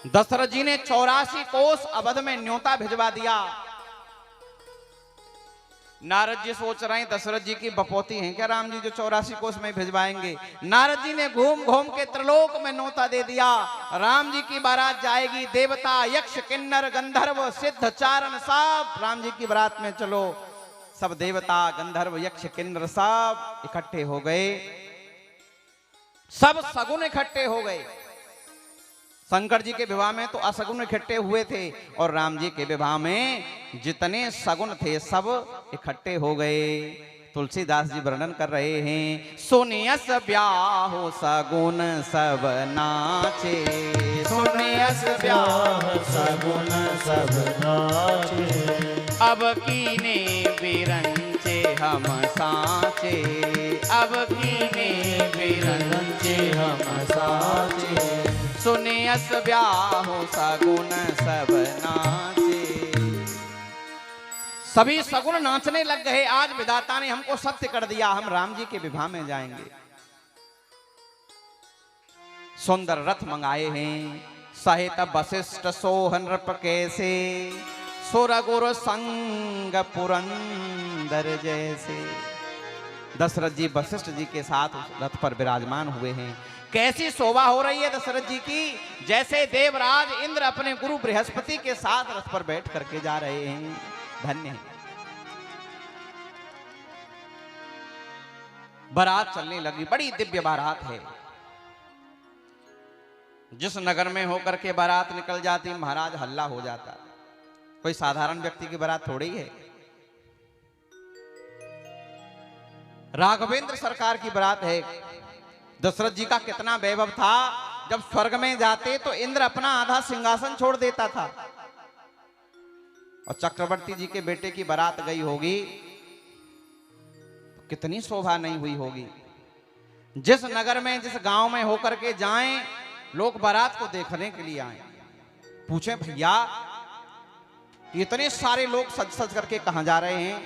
दशरथ जी ने 84 कोस अवध में न्योता भिजवा दिया। नारद जी सोच रहे हैं दशरथ जी की बपौती हैं क्या राम जी जो 84 कोस में भिजवाएंगे। नारद जी ने घूम घूम के त्रिलोक में न्योता दे दिया। राम जी की बारात जाएगी, देवता यक्ष किन्नर गंधर्व सिद्ध चारण सब राम जी की बारात में चलो। सब देवता गंधर्व यक्ष किन्नर सब इकट्ठे हो गए, सब सगुन इकट्ठे हो गए। शंकर जी के विवाह में तो असगुन इकट्ठे हुए थे और राम जी के विवाह में जितने सगुन थे सब इकट्ठे हो गए। तुलसीदास जी वर्णन कर रहे हैं, सोनियस ब्याह सगुन सब नाचे, सोनियस ब्याह सगुन सब नाचे, अब कीने बिरंचे हम साचे, अब कीने बिरंचे हम साचे, सुनियस ब्याह सगुन सब नाचे। सभी सगुन नाचने लग गए। आज विधाता ने हमको सत्य कर दिया, हम राम जी के विवाह में जाएंगे। सुंदर रथ मंगाए हैं, सहित वशिष्ठ सोहन नृप कैसे, सुरगुर संग पुरंदर जैसे। दशरथ जी वशिष्ठ जी के साथ उस रथ पर विराजमान हुए हैं। कैसी शोभा हो रही है दशरथ जी की, जैसे देवराज इंद्र अपने गुरु बृहस्पति के साथ रथ पर बैठ करके जा रहे हैं। धन्य है। बारात चलने लगी, बड़ी दिव्य बारात है। जिस नगर में होकर के बारात निकल जाती महाराज हल्ला हो जाता। कोई साधारण व्यक्ति की बारात थोड़ी है। राघवेंद्र सरकार की बारात है। दशरथ जी का कितना वैभव था, जब स्वर्ग में जाते तो इंद्र अपना आधा सिंहासन छोड़ देता था। और चक्रवर्ती जी के बेटे की बारात गई होगी तो कितनी शोभा नहीं हुई होगी। जिस नगर में जिस गांव में होकर के जाएं, लोग बारात को देखने के लिए आए। पूछें भैया इतने सारे लोग सज सज करके कहां जा रहे हैं।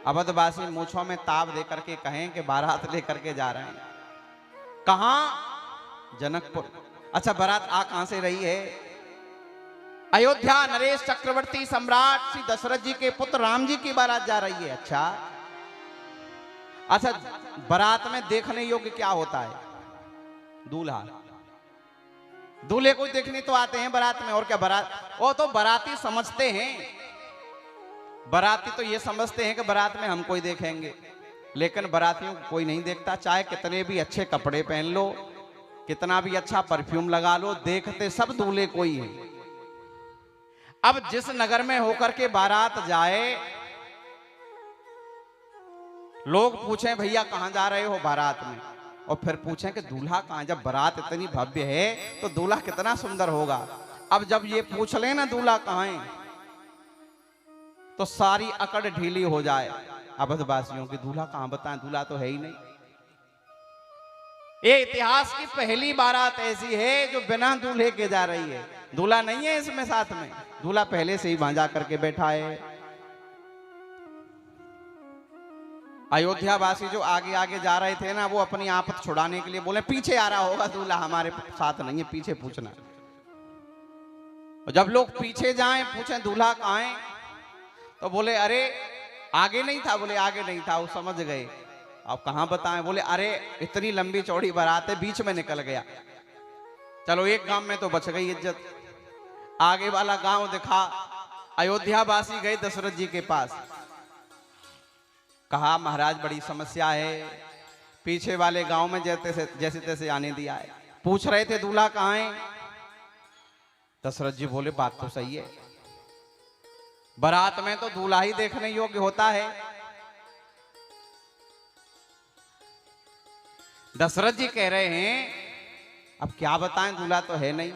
अवधवासी मूछों में ताव दे करके कहें कि बारात लेकर के जा रहे हैं। कहां? जनकपुर। अच्छा बारात आ कहां से रही है? अयोध्या नरेश चक्रवर्ती सम्राट श्री दशरथ जी के पुत्र राम जी की बारात जा रही है। अच्छा अच्छा, बारात में देखने योग्य क्या होता है? दूल्हा। दूल्हे को देखने तो आते हैं बारात में, और क्या बारात, वो तो बाराती समझते हैं। बाराती तो ये समझते हैं कि बारात में हम कोई देखेंगे, लेकिन बारातियों को कोई नहीं देखता। चाहे कितने भी अच्छे कपड़े पहन लो, कितना भी अच्छा परफ्यूम लगा लो, देखते सब दूल्हे को ही है। अब जिस नगर में होकर के बारात जाए, लोग पूछें भैया कहां जा रहे हो? बारात में। और फिर पूछें कि दूल्हा कहां? जब बारात इतनी भव्य है तो दूल्हा कितना सुंदर होगा। अब जब ये पूछ ले ना दूल्हा कहां है, तो सारी अकड़ ढीली हो जाए अवधवासियों की। दूल्हा कहां बताएं, दूल्हा तो है ही नहीं। ये इतिहास की पहली बारात ऐसी है जो बिना दूल्हे के जा रही है। दूल्हा नहीं है इसमें साथ में, दूल्हा पहले से ही वहां जा करके बैठा है। अयोध्या वासी जो आगे आगे जा रहे थे ना, वो अपनी आफत छुड़ाने के लिए बोले पीछे आ रहा होगा दूल्हा, हमारे साथ नहीं है, पीछे पूछना। और जब लोग पीछे जाएं, पूछें दूल्हा कहां है, तो बोले अरे आगे नहीं था। बोले आगे नहीं था, वो समझ गए। अब कहां बताएं? बोले अरे इतनी लंबी चौड़ी बारात है, बीच में निकल गया। चलो एक गांव में तो बच गई इज्जत, आगे वाला गांव दिखा। अयोध्या वासी गए दशरथ जी के पास, कहा महाराज बड़ी समस्या है, पीछे वाले गांव में जैसे तैसे आने दिया है। पूछ रहे थे दूल्हा कहां है। दशरथ जी बोले बात तो सही है, बारात में तो दूल्हा ही देखने योग्य होता है। दशरथ जी कह रहे हैं अब क्या बताएं, दूल्हा तो है नहीं।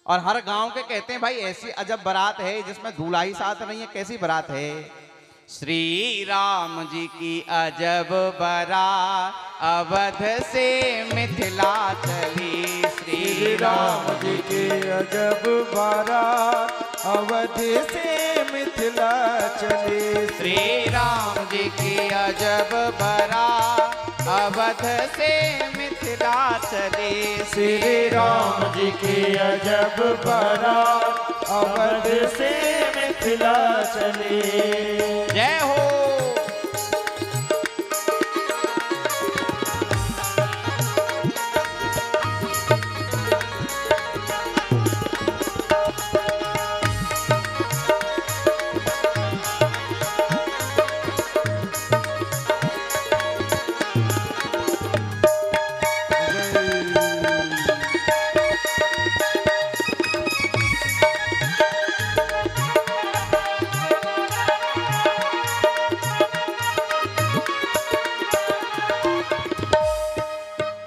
और हर गांव के कहते हैं भाई ऐसी अजब बारात है जिसमें दूल्हा ही साथ नहीं है, कैसी बारात है? श्री राम जी की अजब बारात अवध से मिथिला चली। श्री राम जी की अजब बारात अवध से मिथिला चली। श्री राम जी की अजब बारात अवध से मिथिला मिथिला चले। श्री राम जी की अजब बारात अवध से मिथिला चले। जय हो।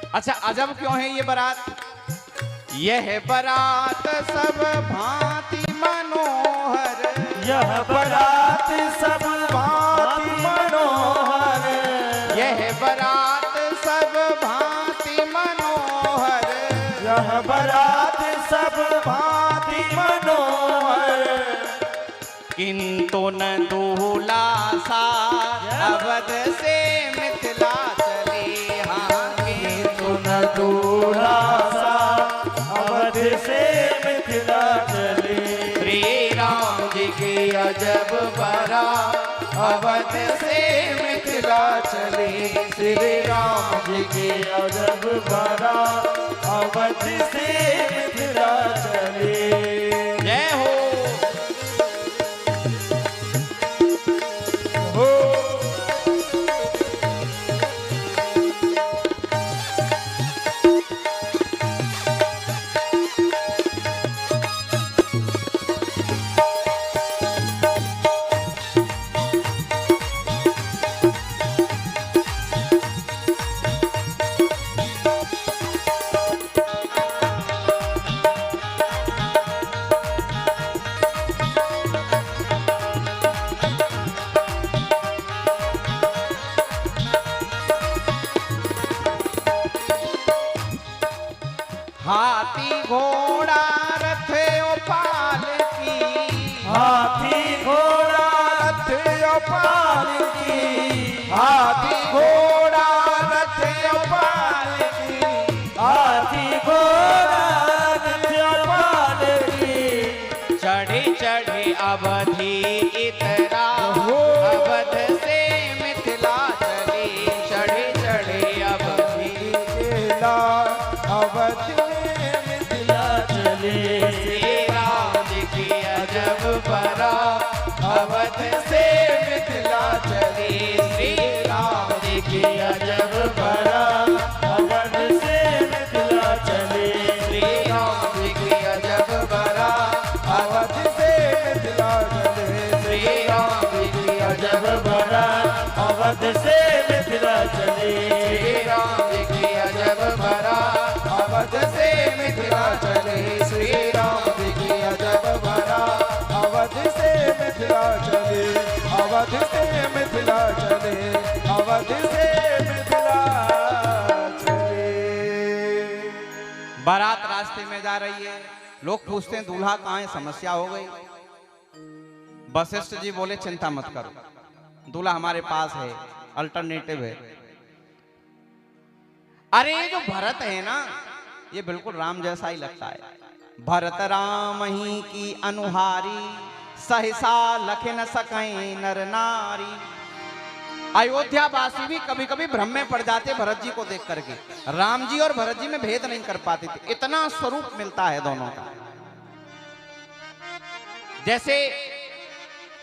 अच्छा, अजब क्यों है ये बारात? यह बारात सब भांति मनोहर, यह बारात सब भांति मनोहर, यह बारात सब भांति मनोहर, यह बारात सब भांति मनोहर। किंतु न दूल्हा सा अवध से मिथिला चले। हाँ, किंतु न दूल्हा सा अवध से मिथिला चले। श्री राम जी की अजब बारात अवध से मिथिला चले। श्री राम जी की अजब बारात अवध से मिथिला चले। जय हो। हाथी घोड़ा रथ और पालकी, हाथी घोड़ा रथ और पालकी, हाथी घोड़ा रथ और पालकी, हाथी घोड़ा रथ और पालकी। चढ़े चढ़े अवधि इतरा अवध से मिथिला चले। चढ़े चढ़े अवधि मिथिला अवध मिथिला चले। श्री राम जी की अजब बारात अवध से मिथिला चले। श्री राम जी की अजब बारात अवध से मिथिला चले। श्री राम जी की अजब बारात अवध से मिथिला चले। श्री राम जी की अजब बारात अवध से मिथिला चले। श्री राम जी की अजब बारात अवध से मिथिला चले। श्री राम जी की अजब बारात अवध से मिथिला चले। अवध से मिथिला चले। अवध से मिथिला चले। बारात रास्ते में जा रही है, लोग पूछते हैं दूल्हा कहाँ है, समस्या हो गई। वशिष्ठ जी बोले चिंता मत करो, दूल्हा हमारे पास है, अल्टरनेटिव है। अरे ये जो भरत है ना, ये बिल्कुल राम जैसा ही लगता है। भरत राम ही की अनुहारी, सहसा लख न सकें नर नारी। अयोध्या वासी भी कभी कभी भ्रम में पड़ जाते भरत जी को देख करके, राम जी और भरत जी में भेद नहीं कर पाते थे, इतना स्वरूप मिलता है दोनों का। जैसे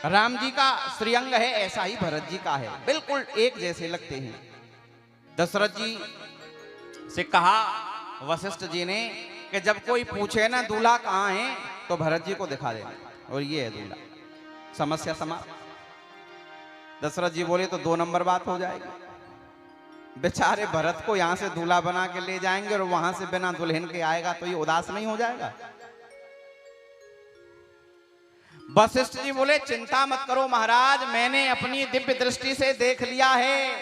राम जी का श्रीअंग है, ऐसा ही भरत जी का है, बिल्कुल एक जैसे लगते हैं। दशरथ जी से कहा वशिष्ठ जी ने कि जब कोई पूछे ना दूल्हा कहाँ है तो भरत जी को दिखा देना, और ये है दूल्हा, समस्या समाप्त। दशरथ जी बोले तो 2 नंबर बात हो जाएगी। बेचारे भरत को यहां से दूल्हा बना के ले जाएंगे और वहां से बिना दुल्हन के आएगा तो ये उदास नहीं हो जाएगा। वशिष्ठ जी बोले चिंता मत करो महाराज, मैंने अपनी दिव्य दृष्टि से देख लिया है।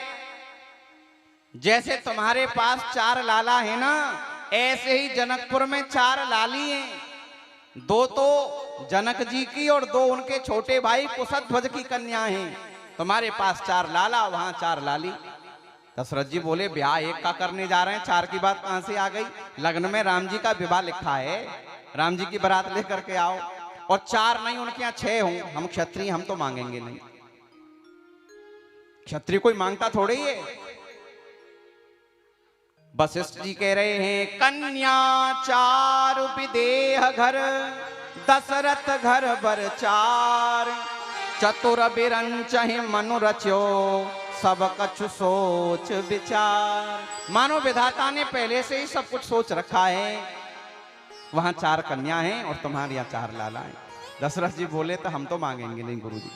जैसे तुम्हारे पास 4 लाला है ना, ऐसे ही जनकपुर में 4 लाली हैं। 2 तो जनक जी की और 2 उनके छोटे भाई कुशध्वज की कन्या हैं। तुम्हारे पास 4 लाला, वहां 4 लाली। दशरथ जी बोले ब्याह एक का करने जा रहे हैं, 4 की बात कहां से आ गई? लग्न में राम जी का विवाह लिखा है, राम जी की बारात लेकर के आओ। और 4 नहीं, उनके यहाँ 6 हों, हम क्षत्रिय, हम तो मांगेंगे नहीं। क्षत्रिय कोई मांगता थोड़े ही है। वशिष्ठ जी कह रहे हैं कन्या 4 विदेह घर, दशरथ घर बर 4, चतुर बिरंच मनु रचो, सब कछु सोच विचार। मानो विधाता ने पहले से ही सब कुछ सोच रखा है। वहां 4 कन्या हैं और तुम्हारे यहाँ 4 लाला हैं। दशरथ जी बोले तो हम तो मांगेंगे नहीं गुरुजी।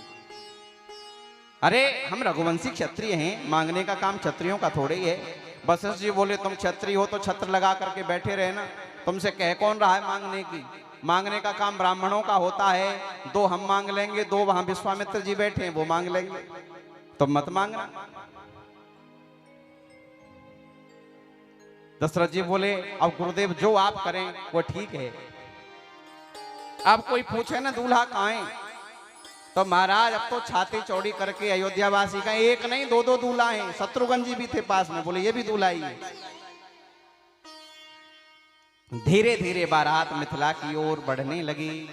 अरे हम रघुवंशी क्षत्रिय हैं, मांगने का काम क्षत्रियों का थोड़े ही है। वशिष्ठ जी बोले तुम क्षत्रिय हो तो छत्र लगा करके बैठे रहे ना, तुमसे कह कौन रहा है मांगने की? मांगने का काम ब्राह्मणों का होता है। 2 हम मांग लेंगे, 2 वहां विश्वामित्र जी बैठे हैं वो मांग लेंगे, तुम मत मांगना। दशरथ जी बोले अब गुरुदेव जो आप करें वो ठीक है। अब कोई पूछे ना दूल्हा कहाँ है, तो महाराज अब तो छाती चौड़ी करके अयोध्यावासी का 1 नहीं 2 दूल्हा हैं। शत्रुघ्न जी भी थे पास में, बोले ये भी दूल्हा ही है। धीरे धीरे बारात मिथिला की ओर बढ़ने लगी।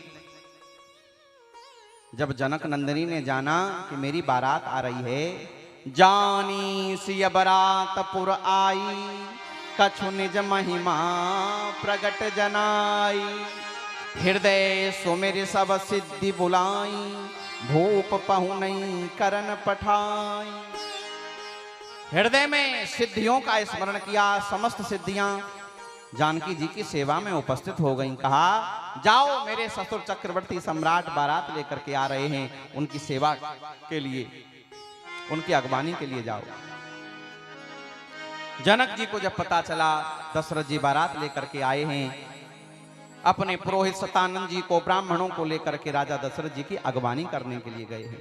जब जनक नंदिनी ने जाना कि मेरी बारात आ रही है, जानी सिय बारात पुर आई, कछु निज महिमा प्रगट जनाई, हृदय सुमिर सब सिद्धि बुलाई, भूप पहुनई करन पठाई। हृदय में सिद्धियों का स्मरण किया, समस्त सिद्धियां जानकी जी की सेवा में उपस्थित हो गईं। कहा जाओ मेरे ससुर चक्रवर्ती सम्राट बारात लेकर के आ रहे हैं, उनकी सेवा के लिए, उनकी अगवानी के लिए जाओ। जनक जी को जब पता चला दशरथ जी बारात लेकर के आए हैं, अपने पुरोहित सतानंद जी को, ब्राह्मणों को लेकर के राजा दशरथ जी की अगवानी करने के लिए गए हैं।